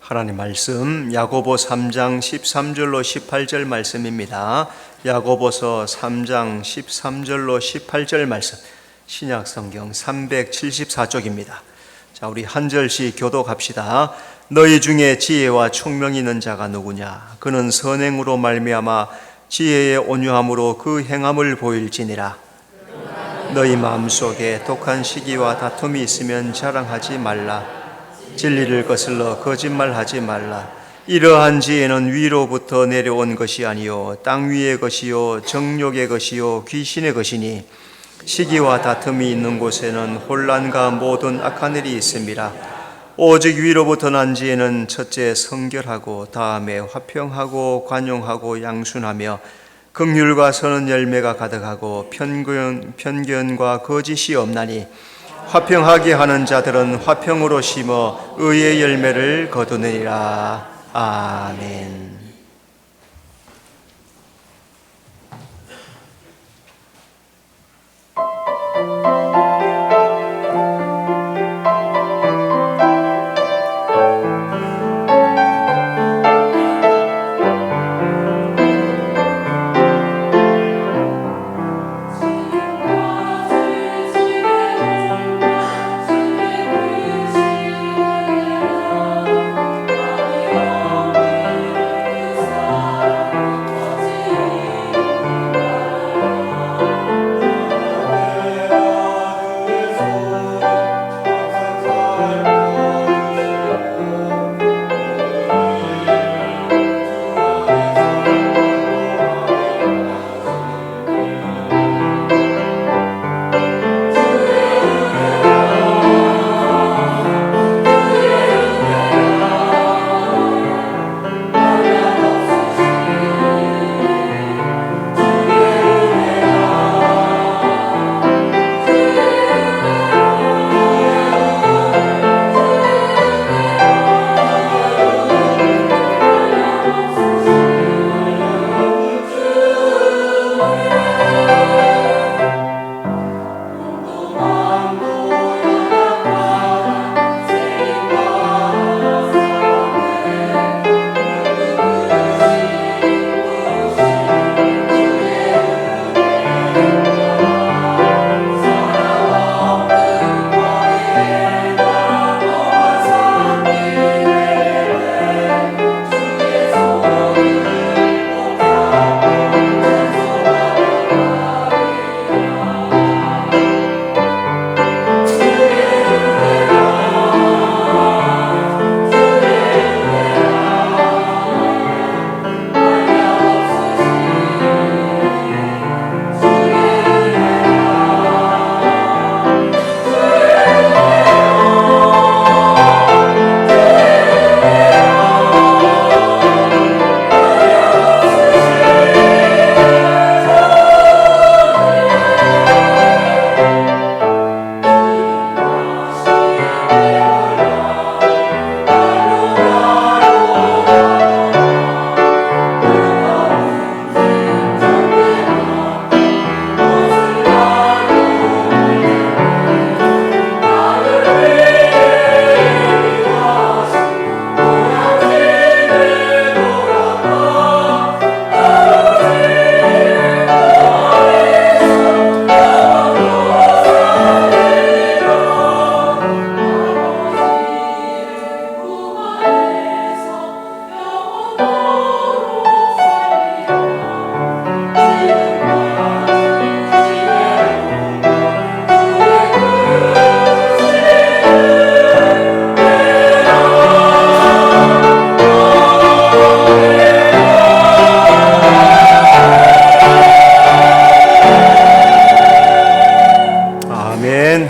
하나님 말씀 야고보 3장 13절로 18절 말씀입니다. 야고보서 3장 13절로 18절 말씀, 신약 성경 374쪽입니다. 자, 우리 한 절씩 교독합시다. 너희 중에 지혜와 총명이 있는 자가 누구냐? 그는 선행으로 말미암아 지혜의 온유함으로 그 행함을 보일지니라. 너희 마음속에 독한 시기와 다툼이 있으면 자랑하지 말라. 진리를 거슬러 거짓말하지 말라. 이러한 지혜는 위로부터 내려온 것이 아니요 땅 위의 것이요 정욕의 것이요 귀신의 것이니 시기와 다툼이 있는 곳에는 혼란과 모든 악한 일이 있음이라. 오직 위로부터 난 지혜는 첫째 성결하고 다음에 화평하고 관용하고 양순하며 긍휼과 선한 열매가 가득하고 편견과 거짓이 없나니 화평하게 하는 자들은 화평으로 심어 의의 열매를 거두느니라. 아멘.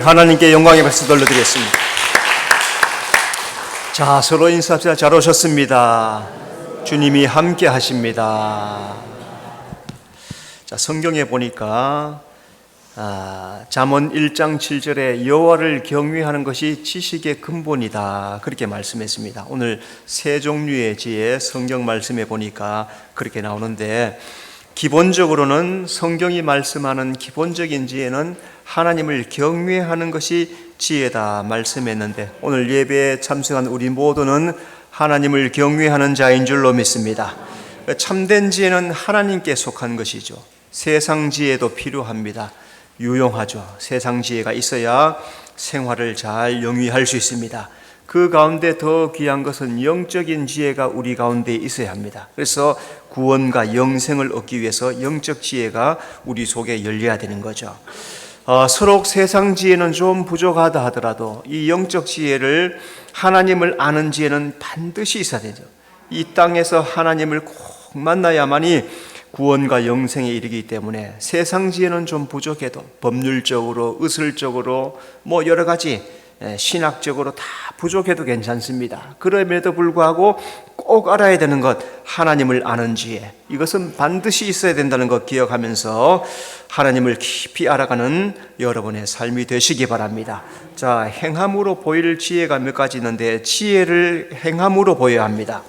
하나님께 영광의 박수 돌려드리겠습니다. 자, 서로 인사합시다. 잘 오셨습니다. 주님이 함께 하십니다. 자, 성경에 보니까 잠언 1장 7절에 여호와를 경외하는 것이 지식의 근본이다, 그렇게 말씀했습니다. 오늘 세 종류의 지혜 성경 말씀에 보니까 그렇게 나오는데, 기본적으로는 성경이 말씀하는 기본적인 지혜는 하나님을 경외하는 것이 지혜다 말씀했는데, 오늘 예배에 참석한 우리 모두는 하나님을 경외하는 자인 줄로 믿습니다. 참된 지혜는 하나님께 속한 것이죠. 세상 지혜도 필요합니다. 유용하죠. 세상 지혜가 있어야 생활을 잘 영위할 수 있습니다. 그 가운데 더 귀한 것은 영적인 지혜가 우리 가운데 있어야 합니다. 그래서 구원과 영생을 얻기 위해서 영적 지혜가 우리 속에 열려야 되는 거죠. 서로 세상 지혜는 좀 부족하다 하더라도 이 영적 지혜를, 하나님을 아는 지혜는 반드시 있어야 되죠. 이 땅에서 하나님을 꼭 만나야만이 구원과 영생에 이르기 때문에 세상 지혜는 좀 부족해도 법률적으로, 의술적으로, 여러 가지 신학적으로 다 부족해도 괜찮습니다. 그럼에도 불구하고 꼭 알아야 되는 것, 하나님을 아는 지혜, 이것은 반드시 있어야 된다는 것 기억하면서 하나님을 깊이 알아가는 여러분의 삶이 되시기 바랍니다. 자, 행함으로 보일 지혜가 몇 가지 있는데 지혜를 행함으로 보여야 합니다.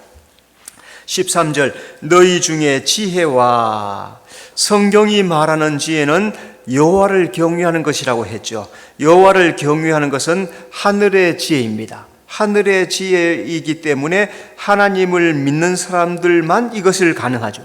13절, 너희 중에 지혜와, 성경이 말하는 지혜는 여호와를 경외하는 것이라고 했죠. 여호와를 경외하는 것은 하늘의 지혜입니다. 하늘의 지혜이기 때문에 하나님을 믿는 사람들만 이것을 가능하죠.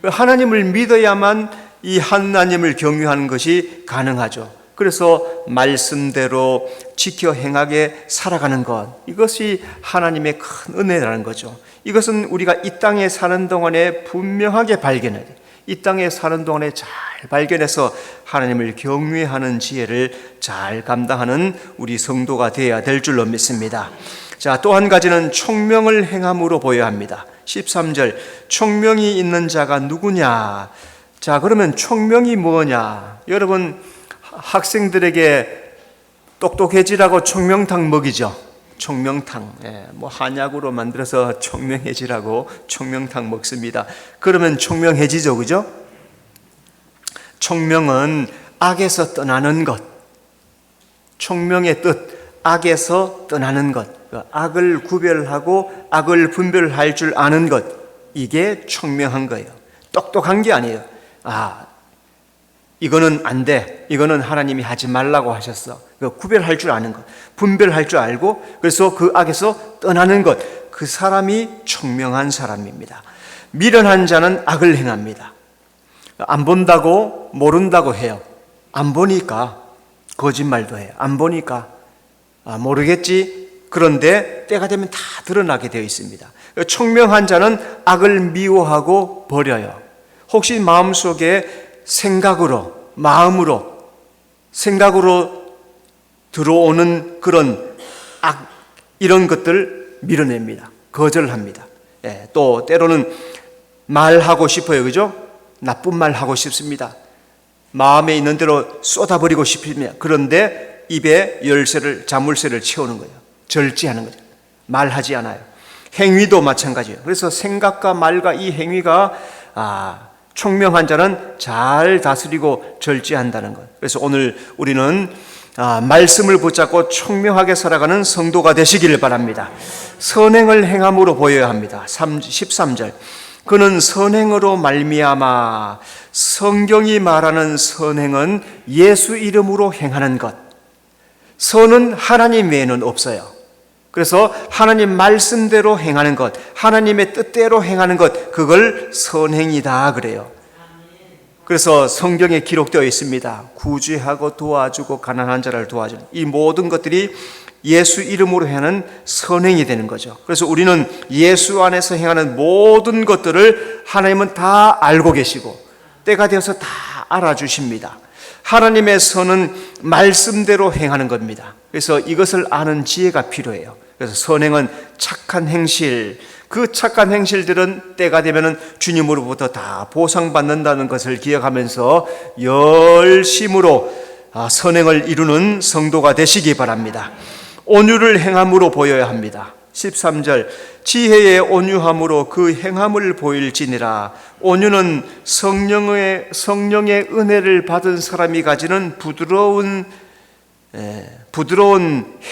하나님을 믿어야만 이 하나님을 경외하는 것이 가능하죠. 그래서 말씀대로 지켜 행하게 살아가는 것, 이것이 하나님의 큰 은혜라는 거죠. 이것은 우리가 이 땅에 사는 동안에 분명하게 발견해야 돼요. 이 땅에 사는 동안에 잘 발견해서 하나님을 경외하는 지혜를 잘 감당하는 우리 성도가 되어야 될 줄로 믿습니다. 자, 또 한 가지는 총명을 행함으로 보여야 합니다. 13절, 총명이 있는 자가 누구냐? 자, 그러면 총명이 뭐냐? 여러분, 학생들에게 똑똑해지라고 총명탕 먹이죠. 총명탕, 한약으로 만들어서 총명해지라고 총명탕 먹습니다. 그러면 총명해지죠, 그죠? 총명은 악에서 떠나는 것, 총명의 뜻, 악에서 떠나는 것, 악을 구별하고 악을 분별할 줄 아는 것, 이게 총명한 거예요. 똑똑한 게 아니에요. 이거는 안 돼, 이거는 하나님이 하지 말라고 하셨어. 구별할 줄 아는 것, 분별할 줄 알고, 그래서 그 악에서 떠나는 것, 그 사람이 총명한 사람입니다. 미련한 자는 악을 행합니다. 안 본다고 모른다고 해요. 안 보니까 거짓말도 해요. 안 보니까 모르겠지. 그런데 때가 되면 다 드러나게 되어 있습니다. 총명한 자는 악을 미워하고 버려요. 혹시 마음속에 생각으로, 마음으로, 생각으로 들어오는 그런 악, 이런 것들 밀어냅니다. 거절합니다. 또 때로는 말하고 싶어요, 그죠? 나쁜 말 하고 싶습니다. 마음에 있는 대로 쏟아버리고 싶습니다. 그런데 입에 자물쇠를 채우는 거예요. 절제하는 거죠. 말하지 않아요. 행위도 마찬가지예요. 그래서 생각과 말과 이 행위가 총명한 자는 잘 다스리고 절제한다는 것. 그래서 오늘 우리는 말씀을 붙잡고 총명하게 살아가는 성도가 되시기를 바랍니다. 선행을 행함으로 보여야 합니다. 13절, 그는 선행으로 말미암아, 성경이 말하는 선행은 예수 이름으로 행하는 것. 선은 하나님 외에는 없어요. 그래서 하나님 말씀대로 행하는 것, 하나님의 뜻대로 행하는 것, 그걸 선행이다 그래요. 그래서 성경에 기록되어 있습니다. 구제하고 도와주고 가난한 자를 도와주는 이 모든 것들이 예수 이름으로 행하는 선행이 되는 거죠. 그래서 우리는 예수 안에서 행하는 모든 것들을 하나님은 다 알고 계시고 때가 되어서 다 알아주십니다. 하나님의 선은 말씀대로 행하는 겁니다. 그래서 이것을 아는 지혜가 필요해요. 그래서 선행은 착한 행실, 그 착한 행실들은 때가 되면 주님으로부터 다 보상받는다는 것을 기억하면서 열심으로 선행을 이루는 성도가 되시기 바랍니다. 온유를 행함으로 보여야 합니다. 13절, 지혜의 온유함으로 그 행함을 보일지니라. 온유는 성령의 은혜를 받은 사람이 가지는 부드러운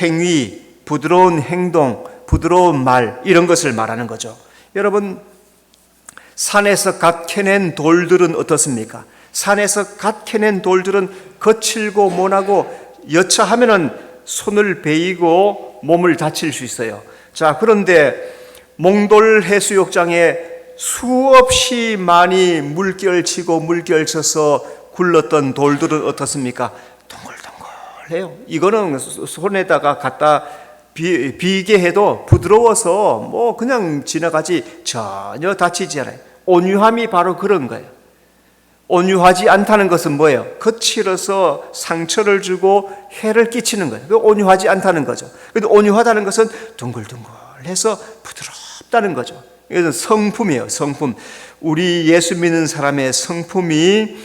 행위, 부드러운 행동, 부드러운 말, 이런 것을 말하는 거죠. 여러분, 산에서 갓 캐낸 돌들은 어떻습니까? 산에서 갓 캐낸 돌들은 거칠고 모나고 여차하면은 손을 베이고 몸을 다칠 수 있어요. 자, 그런데 몽돌 해수욕장에 수없이 많이 물결치고 물결쳐서 굴렀던 돌들은 어떻습니까? 동글동글해요. 이거는 손에다가 갖다 비게 해도 부드러워서 뭐 그냥 지나가지 전혀 다치지 않아요. 온유함이 바로 그런 거예요. 온유하지 않다는 것은 뭐예요? 거칠어서 상처를 주고 해를 끼치는 거예요. 온유하지 않다는 거죠. 근데 온유하다는 것은 둥글둥글해서 부드럽다는 거죠. 이것은 성품이에요. 성품. 우리 예수 믿는 사람의 성품이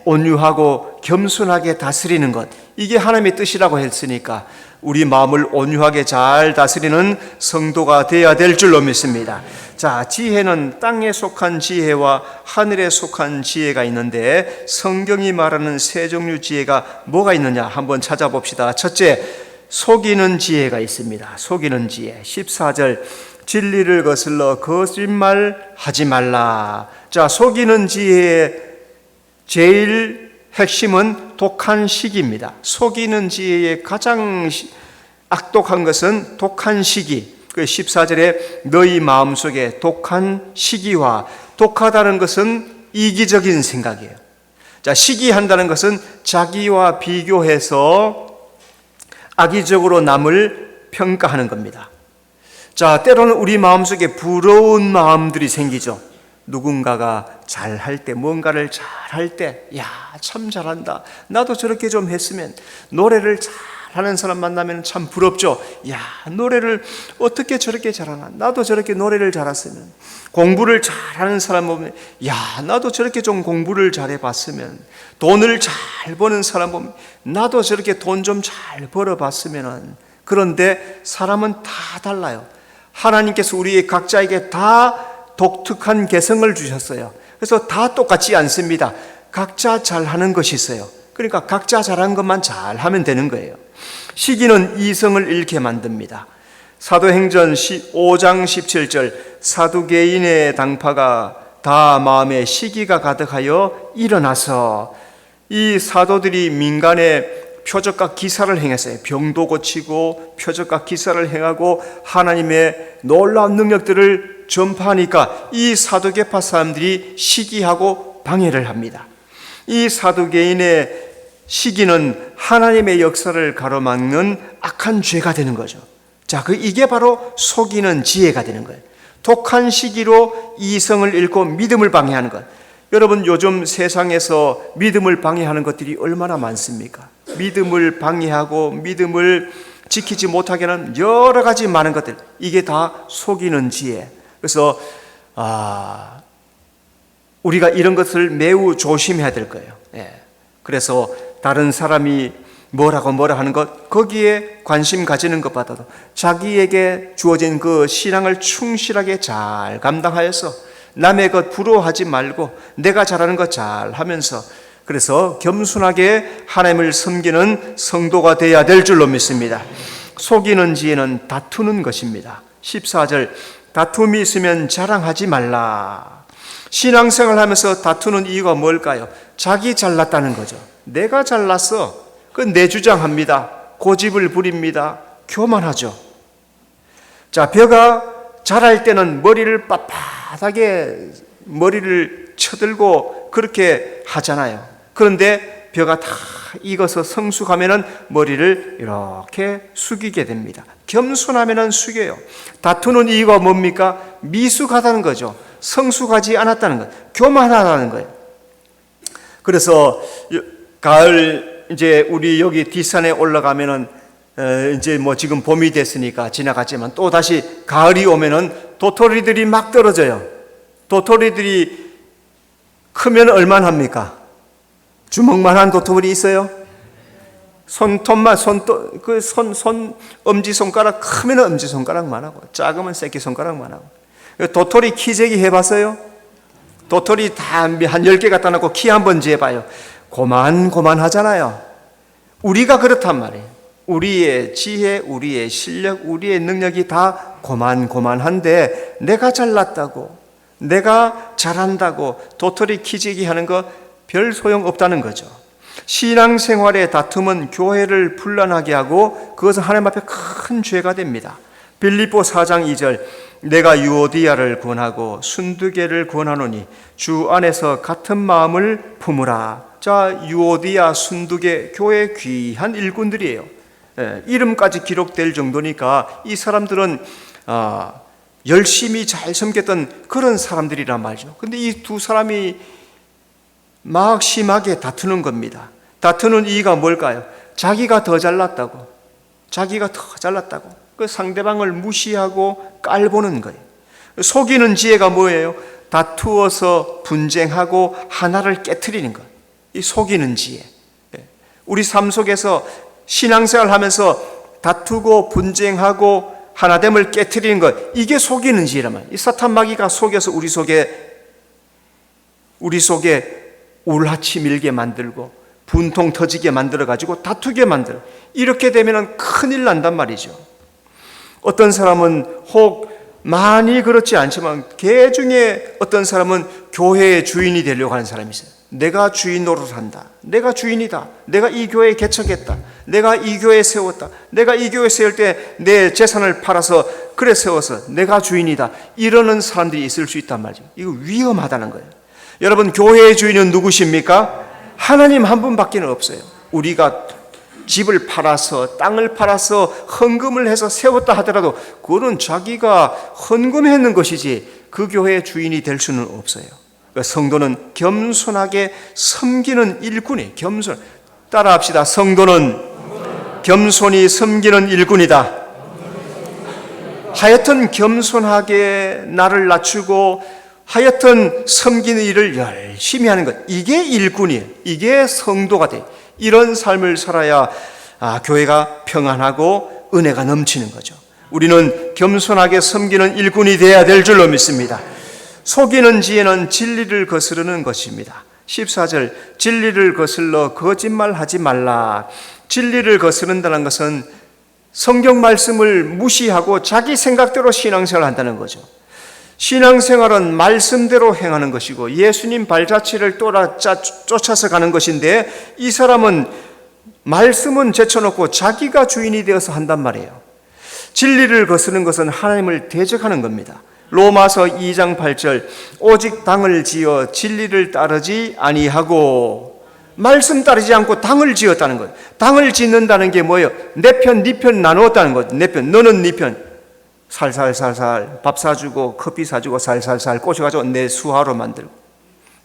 온유하고 겸손하게 다스리는 것, 이게 하나님의 뜻이라고 했으니까 우리 마음을 온유하게 잘 다스리는 성도가 되어야 될 줄로 믿습니다. 자, 지혜는 땅에 속한 지혜와 하늘에 속한 지혜가 있는데, 성경이 말하는 세 종류 지혜가 뭐가 있느냐 한번 찾아봅시다. 첫째, 속이는 지혜가 있습니다. 속이는 지혜. 14절, 진리를 거슬러 거짓말하지 말라. 자, 속이는 지혜의 제일 핵심은 독한 시기입니다. 속이는 지혜의 가장 악독한 것은 독한 시기. 그 14절에 너희 마음속에 독한 시기와, 독하다는 것은 이기적인 생각이에요. 자, 시기한다는 것은 자기와 비교해서 악의적으로 남을 평가하는 겁니다. 자, 때로는 우리 마음속에 부러운 마음들이 생기죠. 누군가가 잘할 때, 뭔가를 잘할 때, 야, 참 잘한다. 나도 저렇게 좀 했으면. 노래를 잘하는 사람 만나면 참 부럽죠. 야, 노래를 어떻게 저렇게 잘하나. 나도 저렇게 노래를 잘했으면. 공부를 잘하는 사람 보면, 야, 나도 저렇게 좀 공부를 잘해봤으면. 돈을 잘 버는 사람 보면, 나도 저렇게 돈 좀 잘 벌어봤으면. 그런데 사람은 다 달라요. 하나님께서 우리 각자에게 다 독특한 개성을 주셨어요. 그래서 다 똑같지 않습니다. 각자 잘하는 것이 있어요. 그러니까 각자 잘한 것만 잘하면 되는 거예요. 시기는 이성을 잃게 만듭니다. 사도행전 5장 17절, 사두개인의 당파가 다 마음에 시기가 가득하여 일어나서, 이 사도들이 민간에 표적과 기사를 행했어요. 병도 고치고 표적과 기사를 행하고 하나님의 놀라운 능력들을 전파하니까 이 사두개파 사람들이 시기하고 방해를 합니다. 이 사두개인의 시기는 하나님의 역사를 가로막는 악한 죄가 되는 거죠. 자, 이게 바로 속이는 지혜가 되는 거예요. 독한 시기로 이성을 잃고 믿음을 방해하는 것. 여러분, 요즘 세상에서 믿음을 방해하는 것들이 얼마나 많습니까? 믿음을 방해하고 믿음을 지키지 못하게 하는 여러 가지 많은 것들, 이게 다 속이는 지혜. 그래서 우리가 이런 것을 매우 조심해야 될 거예요. 그래서 다른 사람이 뭐라 하는 것, 거기에 관심 가지는 것보다도 자기에게 주어진 그 신앙을 충실하게 잘 감당하여서 남의 것 부러워하지 말고 내가 잘하는 것 잘하면서, 그래서 겸손하게 하나님을 섬기는 성도가 되어야 될 줄로 믿습니다. 속이는 지혜는 다투는 것입니다. 14절, 다툼이 있으면 자랑하지 말라. 신앙생활 하면서 다투는 이유가 뭘까요? 자기 잘났다는 거죠. 내가 잘났어. 그건 내 주장합니다. 고집을 부립니다. 교만하죠. 자, 벼가 자랄 때는 머리를 빳빳하게 머리를 쳐들고 그렇게 하잖아요. 그런데 벼가 다 익어서 성숙하면은 머리를 이렇게 숙이게 됩니다. 겸손하면은 숙여요. 다투는 이유가 뭡니까? 미숙하다는 거죠. 성숙하지 않았다는 것, 교만하다는 거예요. 그래서 가을 이제 우리 여기 뒷산에 올라가면은 이제 뭐 지금 봄이 됐으니까 지나갔지만 또 다시 가을이 오면은 도토리들이 막 떨어져요. 도토리들이 크면 얼마나 합니까? 주먹만한 도토리 있어요? 손톱만 엄지손가락 크면 엄지손가락만 하고 작으면 새끼손가락만 하고. 도토리 키재기 해봤어요? 도토리 다 한 10개 갖다 놓고 키 한번 재봐요. 고만고만하잖아요. 우리가 그렇단 말이에요. 우리의 지혜, 우리의 실력, 우리의 능력이 다 고만고만한데 내가 잘났다고, 내가 잘한다고 도토리 키재기 하는 거 별 소용없다는 거죠. 신앙생활의 다툼은 교회를 분란하게 하고 그것은 하나님 앞에 큰 죄가 됩니다. 빌립보 4장 2절, 내가 유오디아를 권하고 순두개를 권하노니 주 안에서 같은 마음을 품으라. 자, 유오디아, 순두개, 교회 귀한 일꾼들이에요. 이름까지 기록될 정도니까 이 사람들은 열심히 잘 섬겼던 그런 사람들이란 말이죠. 근데 이 두 사람이 막 심하게 다투는 겁니다. 다투는 이유가 뭘까요? 자기가 더 잘났다고. 자기가 더 잘났다고. 그 상대방을 무시하고 깔보는 거예요. 속이는 지혜가 뭐예요? 다투어서 분쟁하고 하나를 깨트리는 것. 이 속이는 지혜. 우리 삶 속에서 신앙생활 하면서 다투고 분쟁하고 하나됨을 깨트리는 것, 이게 속이는 지혜란 말이에요. 이 사탄 마귀가 속여서 우리 속에 울하치 밀게 만들고 분통 터지게 만들어가지고 다투게 만들어. 이렇게 되면 큰일 난단 말이죠. 어떤 사람은 혹 많이 그렇지 않지만 개 중에 어떤 사람은 교회의 주인이 되려고 하는 사람이 있어요. 내가 주인 노릇한다. 내가 주인이다. 내가 이 교회에 개척했다. 내가 이 교회에 세웠다. 내가 이 교회에 세울 때 내 재산을 팔아서 그래 세워서 내가 주인이다. 이러는 사람들이 있을 수 있단 말이죠. 이거 위험하다는 거예요. 여러분, 교회의 주인은 누구십니까? 하나님 한 분밖에 없어요. 우리가 집을 팔아서 땅을 팔아서 헌금을 해서 세웠다 하더라도 그거는 자기가 헌금했는 것이지 그 교회의 주인이 될 수는 없어요. 그러니까 성도는 겸손하게 섬기는 일꾼이 겸손. 따라합시다. 성도는 겸손히 섬기는 일꾼이다. 하여튼 겸손하게 나를 낮추고 하여튼 섬기는 일을 열심히 하는 것, 이게 일꾼이에요. 이게 성도가 돼. 이런 삶을 살아야 교회가 평안하고 은혜가 넘치는 거죠. 우리는 겸손하게 섬기는 일꾼이 되어야 될 줄로 믿습니다. 속이는 지혜는 진리를 거스르는 것입니다. 14절, 진리를 거슬러 거짓말하지 말라. 진리를 거스른다는 것은 성경 말씀을 무시하고 자기 생각대로 신앙생활을 한다는 거죠. 신앙생활은 말씀대로 행하는 것이고 예수님 발자취를 쫓아서 가는 것인데, 이 사람은 말씀은 제쳐놓고 자기가 주인이 되어서 한단 말이에요. 진리를 거스르는 것은 하나님을 대적하는 겁니다. 로마서 2장 8절, 오직 당을 지어 진리를 따르지 아니하고, 말씀 따르지 않고 당을 지었다는 거예요. 당을 짓는다는 게 뭐예요? 내 편, 네 편 나누었다는 거예요. 내 편, 너는 네 편. 살살살살 밥 사주고 커피 사주고 살살살 꼬셔가지고 내 수하로 만들고,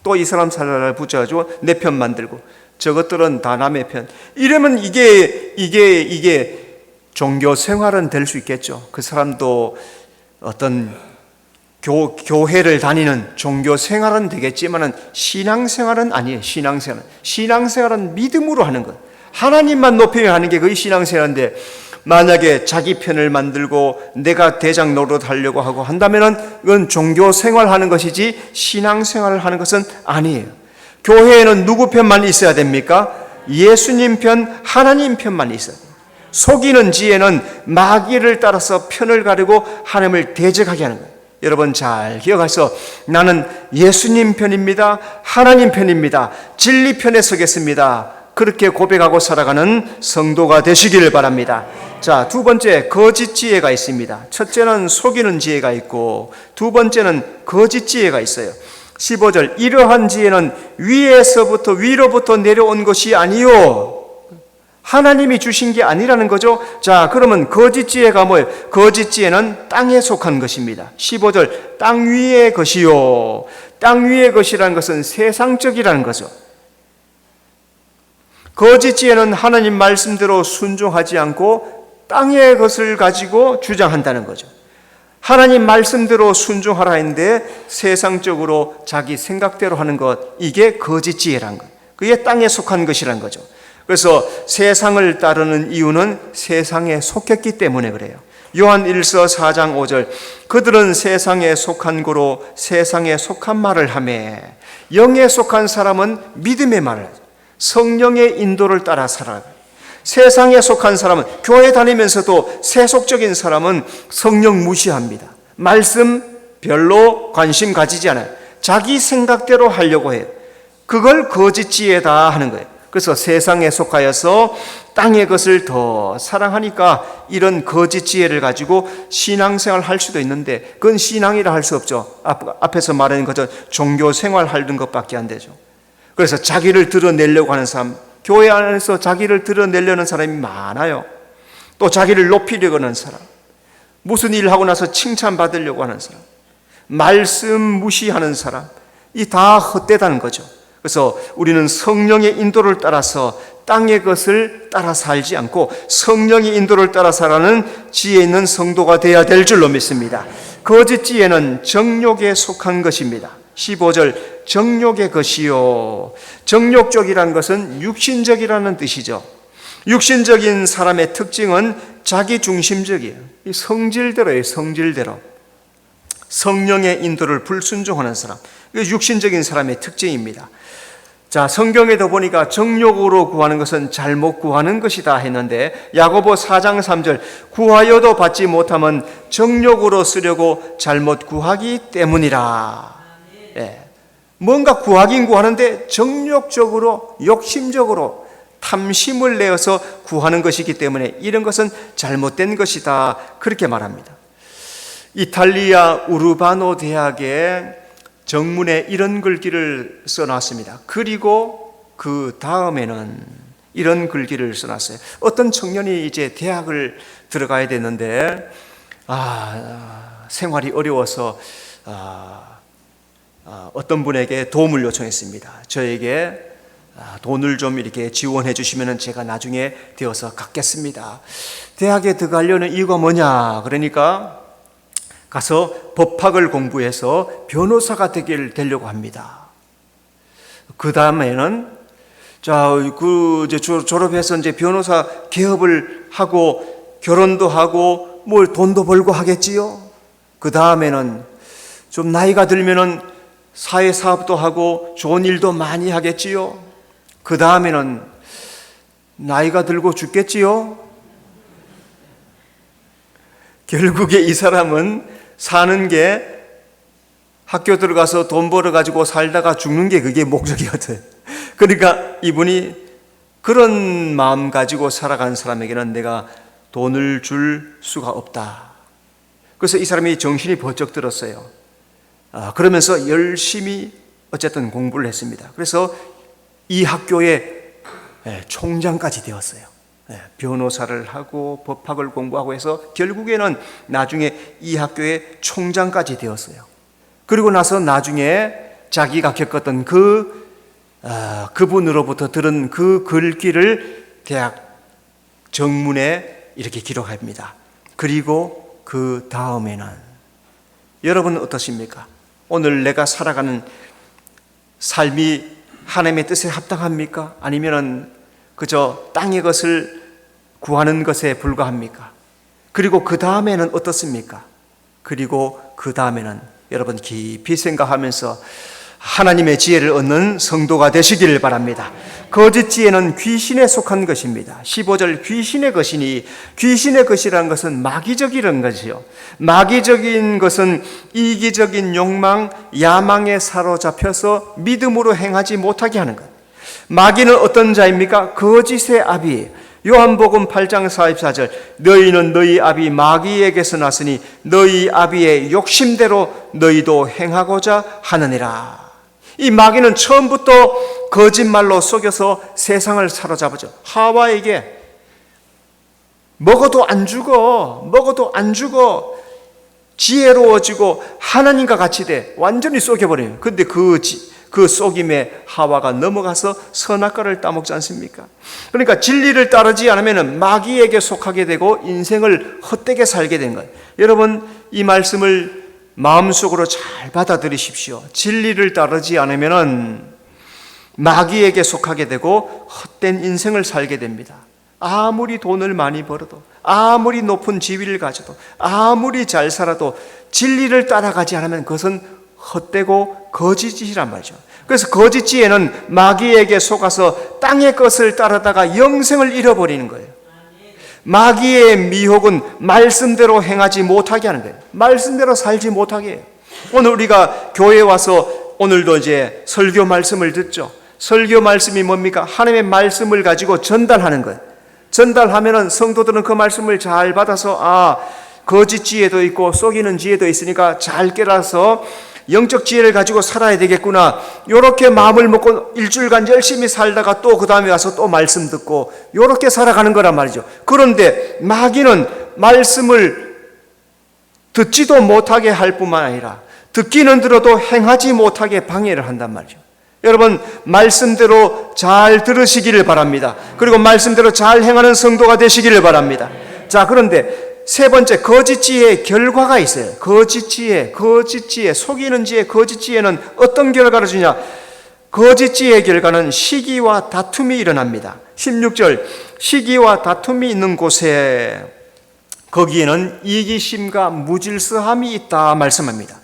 또 이 사람 살살 붙여가지고 내 편 만들고, 저것들은 다 남의 편. 이러면 이게 종교 생활은 될 수 있겠죠. 그 사람도 어떤 교회를 다니는 종교 생활은 되겠지만은 신앙생활은 아니에요. 신앙생활은 믿음으로 하는 것, 하나님만 높이며 하는 게 거의 신앙생활인데, 만약에 자기 편을 만들고 내가 대장 노릇하려고 하고 한다면은 그건 종교 생활하는 것이지 신앙생활을 하는 것은 아니에요. 교회에는 누구 편만 있어야 됩니까? 예수님 편, 하나님 편만 있어요. 속이는 지혜는 마귀를 따라서 편을 가르고 하나님을 대적하게 하는 거예요. 여러분 잘 기억하셔서, 나는 예수님 편입니다. 하나님 편입니다. 진리 편에 서겠습니다. 그렇게 고백하고 살아가는 성도가 되시기를 바랍니다. 자, 두 번째, 거짓 지혜가 있습니다. 첫째는 속이는 지혜가 있고, 두 번째는 거짓 지혜가 있어요. 15절, 이러한 지혜는 위로부터 내려온 것이 아니요, 하나님이 주신 게 아니라는 거죠. 자, 그러면 거짓 지혜가 뭐예요? 거짓 지혜는 땅에 속한 것입니다. 15절, 땅 위의 것이요. 땅 위의 것이라는 것은 세상적이라는 거죠. 거짓 지혜는 하나님 말씀대로 순종하지 않고 땅의 것을 가지고 주장한다는 거죠. 하나님 말씀대로 순종하라 했는데 세상적으로 자기 생각대로 하는 것, 이게 거짓 지혜란 것, 그게 땅에 속한 것이란 거죠. 그래서 세상을 따르는 이유는 세상에 속했기 때문에 그래요. 요한 1서 4장 5절, 그들은 세상에 속한 고로 세상에 속한 말을 하며, 영에 속한 사람은 믿음의 말을 하죠. 성령의 인도를 따라 살아가요. 세상에 속한 사람은, 교회 다니면서도 세속적인 사람은 성령 무시합니다. 말씀 별로 관심 가지지 않아요. 자기 생각대로 하려고 해요. 그걸 거짓 지혜다 하는 거예요. 그래서 세상에 속하여서 땅의 것을 더 사랑하니까 이런 거짓 지혜를 가지고 신앙생활 할 수도 있는데 그건 신앙이라 할 수 없죠. 앞에서 말하는 것처럼 종교 생활 하는 것밖에 안 되죠. 그래서 자기를 드러내려고 하는 사람, 교회 안에서 자기를 드러내려는 사람이 많아요. 또 자기를 높이려고 하는 사람, 무슨 일을 하고 나서 칭찬받으려고 하는 사람, 말씀 무시하는 사람, 이 다 헛되다는 거죠. 그래서 우리는 성령의 인도를 따라서 땅의 것을 따라 살지 않고 성령의 인도를 따라 살아가는 지혜 있는 성도가 되어야 될 줄로 믿습니다. 거짓 지혜는 정욕에 속한 것입니다. 15절, 정욕의 것이요. 정욕적이라는 것은 육신적이라는 뜻이죠. 육신적인 사람의 특징은 자기중심적이에요. 이 성질대로예요. 성질대로. 성령의 인도를 불순종하는 사람, 이게 육신적인 사람의 특징입니다. 자, 성경에도 보니까 정욕으로 구하는 것은 잘못 구하는 것이다 했는데 야고보 4장 3절, 구하여도 받지 못하면 정욕으로 쓰려고 잘못 구하기 때문이라. 예. 뭔가 구하긴 구하는데 정욕적으로, 욕심적으로 탐심을 내어서 구하는 것이기 때문에 이런 것은 잘못된 것이다, 그렇게 말합니다. 이탈리아 우르바노 대학의 정문에 이런 글귀를 써놨습니다. 그리고 그 다음에는 이런 글귀를 써놨어요. 어떤 청년이 이제 대학을 들어가야 되는데 생활이 어려워서 어떤 분에게 도움을 요청했습니다. 저에게 돈을 좀 이렇게 지원해 주시면 제가 나중에 되어서 갚겠습니다. 대학에 들어가려는 이유가 뭐냐? 그러니까 가서 법학을 공부해서 변호사가 되려고 합니다. 그 다음에는 졸업해서 이제 변호사 개업을 하고 결혼도 하고 뭘 돈도 벌고 하겠지요. 그 다음에는 좀 나이가 들면은 사회 사업도 하고 좋은 일도 많이 하겠지요. 그 다음에는 나이가 들고 죽겠지요. 결국에 이 사람은 사는 게 학교 들어가서 돈 벌어가지고 살다가 죽는 게 그게 목적이거든. 그러니까 이분이 그런 마음 가지고 살아간 사람에게는 내가 돈을 줄 수가 없다. 그래서 이 사람이 정신이 번쩍 들었어요. 그러면서 열심히 어쨌든 공부를 했습니다. 그래서 이 학교의 총장까지 되었어요. 변호사를 하고 법학을 공부하고 해서 결국에는 나중에 이 학교의 총장까지 되었어요. 그리고 나서 나중에 자기가 겪었던 그분으로부터 들은 그 글귀를 대학 정문에 이렇게 기록합니다. 그리고 그 다음에는, 여러분은 어떠십니까? 오늘 내가 살아가는 삶이 하나님의 뜻에 합당합니까? 아니면은 그저 땅의 것을 구하는 것에 불과합니까? 그리고 그 다음에는 어떻습니까? 그리고 그 다음에는 여러분 깊이 생각하면서 하나님의 지혜를 얻는 성도가 되시기를 바랍니다. 거짓 지혜는 귀신에 속한 것입니다. 15절, 귀신의 것이니, 귀신의 것이라는 것은 마귀적이라는 것이요. 마귀적인 것은 이기적인 욕망, 야망에 사로잡혀서 믿음으로 행하지 못하게 하는 것. 마귀는 어떤 자입니까? 거짓의 아비. 요한복음 8장 44절, 너희는 너희 아비 마귀에게서 났으니 너희 아비의 욕심대로 너희도 행하고자 하느니라. 이 마귀는 처음부터 거짓말로 속여서 세상을 사로잡았죠. 하와에게 먹어도 안 죽어, 지혜로워지고 하나님과 같이 돼, 완전히 속여버려요. 근데 그 속임에 하와가 넘어가서 선악과를 따먹지 않습니까? 그러니까 진리를 따르지 않으면 마귀에게 속하게 되고 인생을 헛되게 살게 된 거예요. 여러분, 이 말씀을 마음속으로 잘 받아들이십시오. 진리를 따르지 않으면 마귀에게 속하게 되고 헛된 인생을 살게 됩니다. 아무리 돈을 많이 벌어도, 아무리 높은 지위를 가져도, 아무리 잘 살아도 진리를 따라가지 않으면 그것은 헛되고 거짓이란 말이죠. 그래서 거짓 지혜는 마귀에게 속아서 땅의 것을 따르다가 영생을 잃어버리는 거예요. 마귀의 미혹은 말씀대로 행하지 못하게 하는 거예요. 말씀대로 살지 못하게 해요. 오늘 우리가 교회에 와서 오늘도 이제 설교 말씀을 듣죠. 설교 말씀이 뭡니까? 하나님의 말씀을 가지고 전달하는 거예요. 전달하면은 성도들은 그 말씀을 잘 받아서 거짓 지혜도 있고 속이는 지혜도 있으니까 잘 깨라서 영적 지혜를 가지고 살아야 되겠구나, 요렇게 마음을 먹고 일주일간 열심히 살다가 또 그 다음에 와서 또 말씀 듣고 요렇게 살아가는 거란 말이죠. 그런데 마귀는 말씀을 듣지도 못하게 할 뿐만 아니라 듣기는 들어도 행하지 못하게 방해를 한단 말이죠. 여러분, 말씀대로 잘 들으시기를 바랍니다. 그리고 말씀대로 잘 행하는 성도가 되시기를 바랍니다. 자, 그런데 세 번째, 거짓 지혜의 결과가 있어요. 거짓 지혜, 속이는 지혜, 거짓 지혜는 어떤 결과를 주냐? 거짓 지혜의 결과는 시기와 다툼이 일어납니다. 16절, 시기와 다툼이 있는 곳에 거기에는 이기심과 무질서함이 있다 말씀합니다.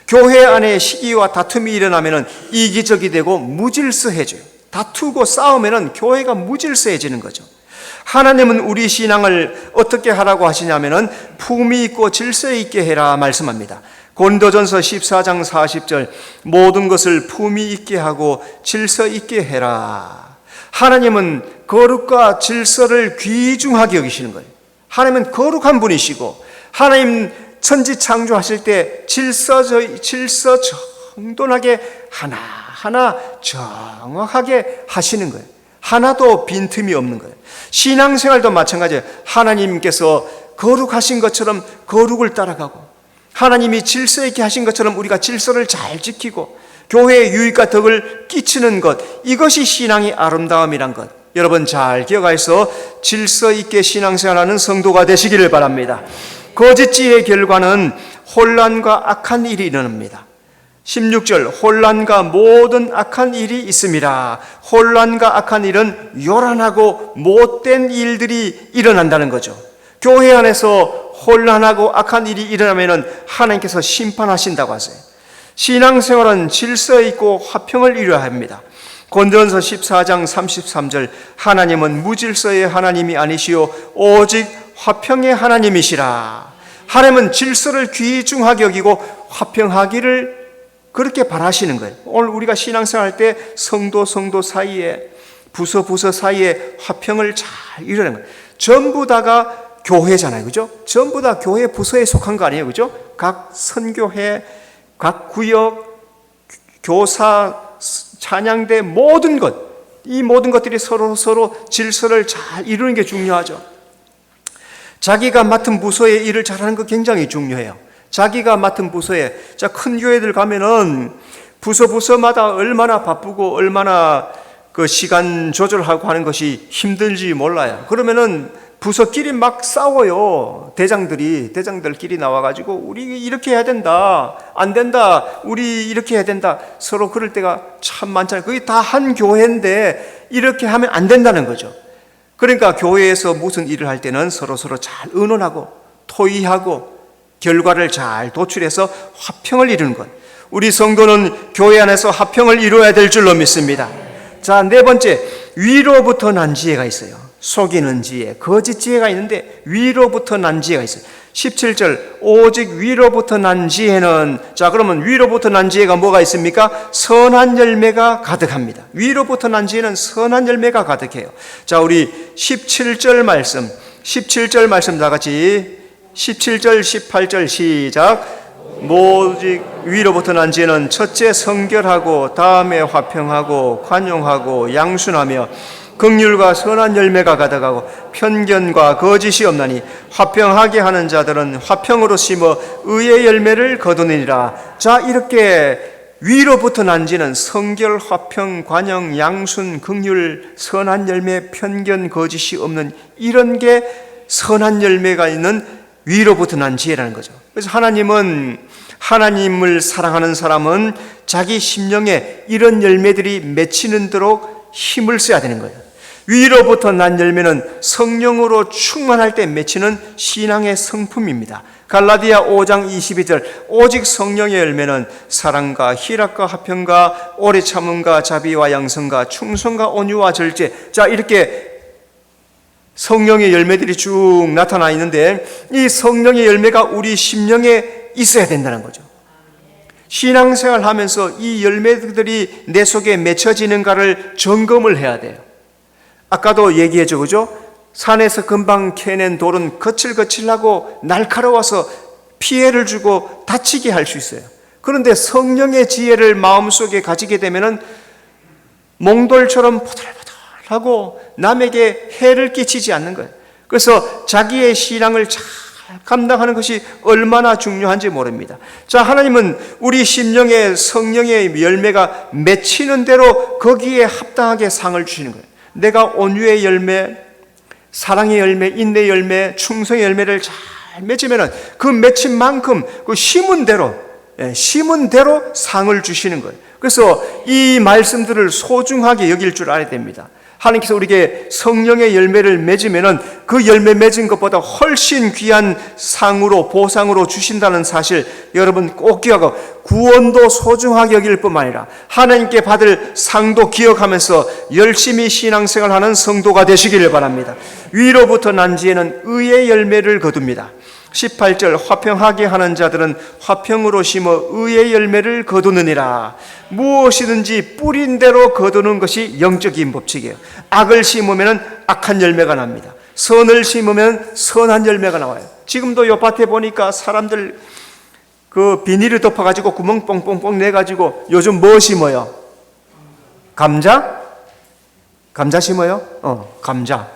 교회 안에 시기와 다툼이 일어나면 이기적이 되고 무질서해져요. 다투고 싸우면 교회가 무질서해지는 거죠. 하나님은 우리 신앙을 어떻게 하라고 하시냐면은 품위 있고 질서 있게 해라 말씀합니다. 고린도전서 14장 40절, 모든 것을 품위 있게 하고 질서 있게 해라. 하나님은 거룩과 질서를 귀중하게 여기시는 거예요. 하나님은 거룩한 분이시고, 하나님 천지 창조하실 때 질서 정돈하게 하나하나 정확하게 하시는 거예요. 하나도 빈틈이 없는 거예요. 신앙생활도 마찬가지예요. 하나님께서 거룩하신 것처럼 거룩을 따라가고, 하나님이 질서 있게 하신 것처럼 우리가 질서를 잘 지키고 교회에 유익과 덕을 끼치는 것, 이것이 신앙의 아름다움이란 것, 여러분 잘 기억하셔서 질서 있게 신앙생활하는 성도가 되시기를 바랍니다. 거짓 지혜의 결과는 혼란과 악한 일이 일어납니다. 16절, 혼란과 모든 악한 일이 있습니다. 혼란과 악한 일은 요란하고 못된 일들이 일어난다는 거죠. 교회 안에서 혼란하고 악한 일이 일어나면 하나님께서 심판하신다고 하세요. 신앙생활은 질서 있고 화평을 이루어야 합니다. 고린도전서 14장 33절, 하나님은 무질서의 하나님이 아니시오 오직 화평의 하나님이시라. 하나님은 질서를 귀중하게 여기고 화평하기를 그렇게 바라시는 거예요. 오늘 우리가 신앙생활 때 성도 사이에, 부서 사이에 화평을 잘 이루는 거예요. 전부 다가 교회잖아요, 그죠? 전부 다 교회 부서에 속한 거 아니에요, 그죠? 각 선교회, 각 구역, 교사, 찬양대, 모든 것, 이 모든 것들이 서로 질서를 잘 이루는 게 중요하죠. 자기가 맡은 부서의 일을 잘하는 거 굉장히 중요해요. 자기가 맡은 부서에, 자, 큰 교회들 가면은 부서마다 얼마나 바쁘고 얼마나 그 시간 조절하고 하는 것이 힘들지 몰라요. 그러면은 부서끼리 막 싸워요. 대장들끼리 나와가지고 우리 이렇게 해야 된다, 안 된다, 우리 이렇게 해야 된다. 서로 그럴 때가 참 많잖아요. 그게 다 한 교회인데 이렇게 하면 안 된다는 거죠. 그러니까 교회에서 무슨 일을 할 때는 서로 잘 의논하고 토의하고 결과를 잘 도출해서 화평을 이루는 것. 우리 성도는 교회 안에서 화평을 이루어야 될 줄로 믿습니다. 자, 네 번째, 위로부터 난 지혜가 있어요. 속이는 지혜, 거짓 지혜가 있는데 위로부터 난 지혜가 있어요. 17절, 오직 위로부터 난 지혜는, 자, 그러면 위로부터 난 지혜가 뭐가 있습니까? 선한 열매가 가득합니다. 위로부터 난 지혜는 선한 열매가 가득해요. 자, 우리 17절 말씀 다 같이 17절 18절 시작. 오직 위로부터 난 지혜는 첫째 성결하고 다음에 화평하고 관용하고 양순하며 긍휼과 선한 열매가 가득하고 편견과 거짓이 없나니 화평하게 하는 자들은 화평으로 심어 의의 열매를 거두느니라. 자, 이렇게 위로부터 난 지는 성결, 화평, 관용, 양순, 긍휼, 선한 열매, 편견, 거짓이 없는, 이런 게 선한 열매가 있는 위로부터 난 지혜라는 거죠. 그래서 하나님은, 하나님을 사랑하는 사람은 자기 심령에 이런 열매들이 맺히는 도록 힘을 써야 되는 거예요. 위로부터 난 열매는 성령으로 충만할 때 맺히는 신앙의 성품입니다. 갈라디아 5장 22절, 오직 성령의 열매는 사랑과 희락과 화평과 오래 참음과 자비와 양성과 충성과 온유와 절제. 자, 이렇게 성령의 열매들이 쭉 나타나 있는데 이 성령의 열매가 우리 심령에 있어야 된다는 거죠. 신앙생활 하면서 이 열매들이 내 속에 맺혀지는가를 점검을 해야 돼요. 아까도 얘기했죠, 그죠? 산에서 금방 캐낸 돌은 거칠거칠하고 날카로워서 피해를 주고 다치게 할 수 있어요. 그런데 성령의 지혜를 마음속에 가지게 되면은 몽돌처럼 포들포들하고 남에게 해를 끼치지 않는 거예요. 그래서 자기의 신앙을 잘 감당하는 것이 얼마나 중요한지 모릅니다. 자, 하나님은 우리 심령에 성령의 열매가 맺히는 대로 거기에 합당하게 상을 주시는 거예요. 내가 온유의 열매, 사랑의 열매, 인내의 열매, 충성의 열매를 잘 맺으면 그 맺힌 만큼 그 심은 대로 상을 주시는 거예요. 그래서 이 말씀들을 소중하게 여길 줄 알아야 됩니다. 하나님께서 우리에게 성령의 열매를 맺으면 그 열매 맺은 것보다 훨씬 귀한 상으로, 보상으로 주신다는 사실 여러분 꼭 기억하고, 구원도 소중하게 여길 뿐만 아니라 하나님께 받을 상도 기억하면서 열심히 신앙생활하는 성도가 되시기를 바랍니다. 위로부터 난 지혜는 의의 열매를 거둡니다. 18절, 화평하게 하는 자들은 화평으로 심어 의의 열매를 거두느니라. 무엇이든지 뿌린 대로 거두는 것이 영적인 법칙이에요. 악을 심으면 악한 열매가 납니다. 선을 심으면 선한 열매가 나와요. 지금도 요 밭에 보니까 사람들 그 비닐을 덮어가지고 구멍 뽕뽕뽕 내가지고 요즘 뭐 심어요? 감자? 감자 심어요? 감자.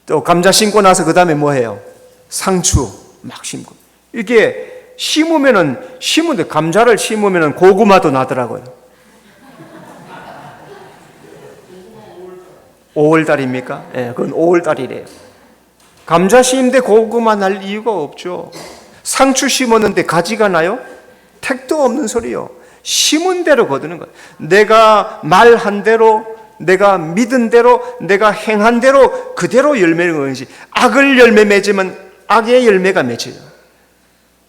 또 감자 심고 나서 그 다음에 뭐 해요? 상추 막 심고. 이게 심으면데 감자를 심으면 고구마도 나더라고요. 5월달입니까? 예, 그건 5월달이래요. 감자 심는데 고구마 날 이유가 없죠. 상추 심었는데 가지가 나요? 택도 없는 소리요. 심은 대로 거두는 거예요. 내가 말한 대로, 내가 믿은 대로, 내가 행한 대로 그대로 열매를 거는지. 악을 열매 맺으면 악의 열매가 맺혀요.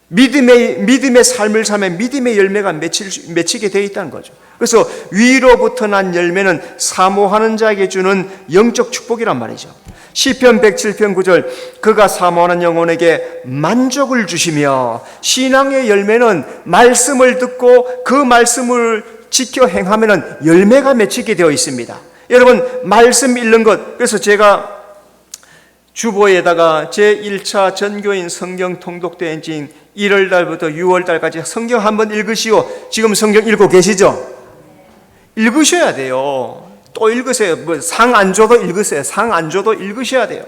믿음의 삶을 살면 믿음의 열매가 맺히게 되어 있다는 거죠. 그래서 위로부터 난 열매는 사모하는 자에게 주는 영적 축복이란 말이죠. 시편 107편 9절, 그가 사모하는 영혼에게 만족을 주시며, 신앙의 열매는 말씀을 듣고 그 말씀을 지켜 행하면 열매가 맺히게 되어 있습니다. 여러분, 말씀 읽는 것, 그래서 제가 주보에다가 제1차 전교인 성경 통독대행 1월달부터 6월달까지 성경 한번 읽으시오. 지금 성경 읽고 계시죠? 읽으셔야 돼요. 또 읽으세요. 뭐 상 안 줘도 읽으세요. 상 안 줘도 읽으셔야 돼요.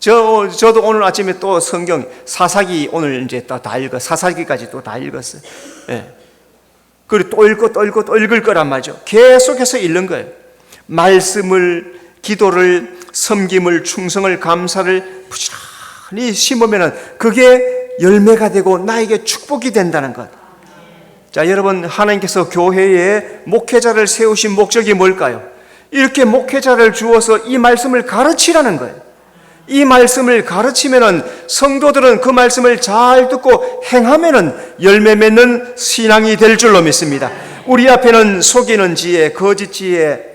저도 오늘 아침에 또 성경 사사기 오늘 이제 다 사사기까지 또 다 읽었어요. 그리고 또 읽을 거란 말이죠. 계속해서 읽는 거예요. 말씀을, 기도를, 섬김을, 충성을, 감사를 부지런히 심으면 그게 열매가 되고 나에게 축복이 된다는 것. 자, 여러분, 하나님께서 교회에 목회자를 세우신 목적이 뭘까요? 이렇게 목회자를 주어서 이 말씀을 가르치라는 거예요. 이 말씀을 가르치면은 성도들은 그 말씀을 잘 듣고 행하면은 열매 맺는 신앙이 될 줄로 믿습니다. 우리 앞에는 속이는 지혜, 거짓 지혜,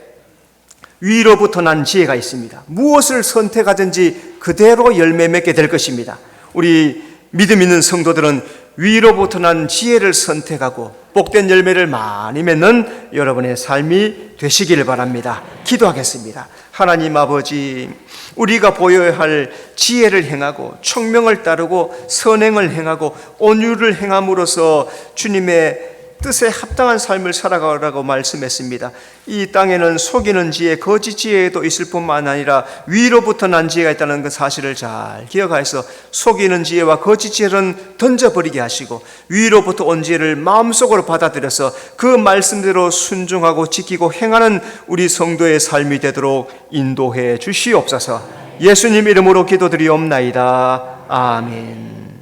위로부터 난 지혜가 있습니다. 무엇을 선택하든지 그대로 열매 맺게 될 것입니다. 우리 믿음 있는 성도들은 위로부터 난 지혜를 선택하고 복된 열매를 많이 맺는 여러분의 삶이 되시길 바랍니다. 기도하겠습니다. 하나님 아버지, 우리가 보여야 할 지혜를 행하고 청명을 따르고 선행을 행하고 온유를 행함으로써 주님의 뜻에 합당한 삶을 살아가라고 말씀했습니다. 이 땅에는 속이는 지혜, 거짓 지혜도 있을 뿐만 아니라 위로부터 난 지혜가 있다는 그 사실을 잘 기억하여서 속이는 지혜와 거짓 지혜는 던져버리게 하시고 위로부터 온 지혜를 마음속으로 받아들여서 그 말씀대로 순종하고 지키고 행하는 우리 성도의 삶이 되도록 인도해 주시옵소서. 예수님 이름으로 기도드리옵나이다. 아멘.